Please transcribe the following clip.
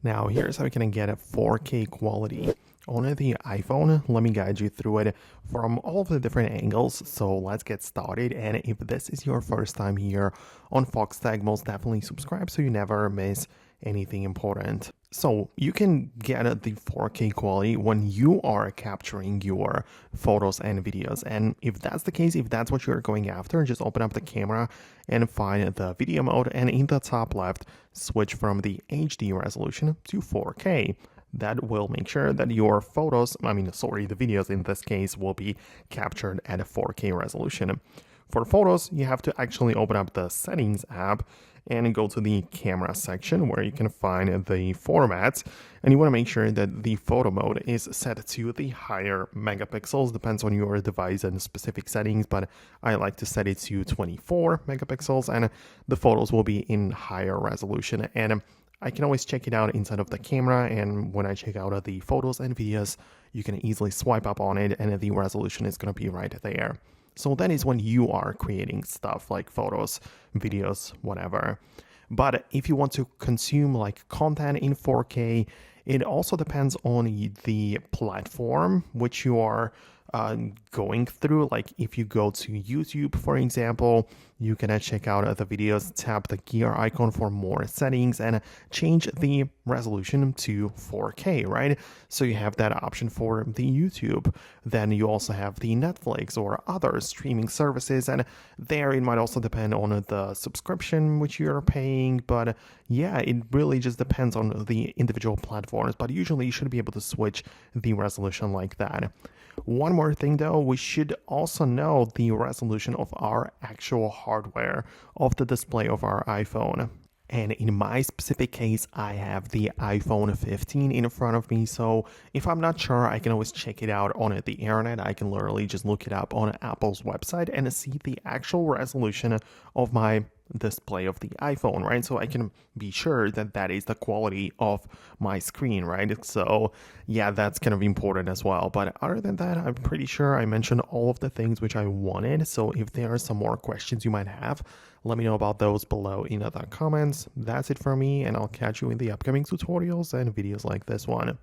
Now, here's how you can get a 4K quality on the iPhone. Let me guide you through it from all of the different angles. So let's get started. And if this is your first time here on Foxtecc, most definitely subscribe so you never miss anything important. So you can get the 4K quality when you are capturing your photos and videos. And if that's the case, if that's what you're going after, just open up the camera and find the video mode. And in the top left, switch from the HD resolution to 4K. That will make sure that your photos, the videos in this case, will be captured at a 4K resolution. For photos, you have to actually open up the settings app and go to the camera section where you can find the formats, and you want to make sure that the photo mode is set to the higher megapixels. Depends on your device and specific settings, but I like to set it to 24 megapixels, and the photos will be in higher resolution. And I can always check it out inside of the camera, and when I check out the photos and videos, you can easily swipe up on it and the resolution is going to be right there. So that is when you are creating stuff like photos, videos, whatever. But if you want to consume like content in 4K, it also depends on the platform which you are going through. Like if you go to YouTube, for example, you can check out the videos, tap the gear icon for more settings and change the resolution to 4K, right? So you have that option for the YouTube. Then you also have the Netflix or other streaming services, and there it might also depend on the subscription which you're paying. But yeah, it really just depends on the individual platforms, but usually you should be able to switch the resolution like that. One more thing though, we should also know the resolution of our actual hardware of the display of our iPhone. And in my specific case, I have the iPhone 15 in front of me. So if I'm not sure, I can always check it out on the internet. I can literally just look it up on Apple's website and see the actual resolution of my display of the iPhone, right? So I can be sure that that is the quality of my screen, right? So yeah, that's kind of important as well. But other than that, I'm pretty sure I mentioned all of the things which I wanted. So if there are some more questions you might have, let me know about those below in the comments. That's it for me, and I'll catch you in the upcoming tutorials and videos like this one.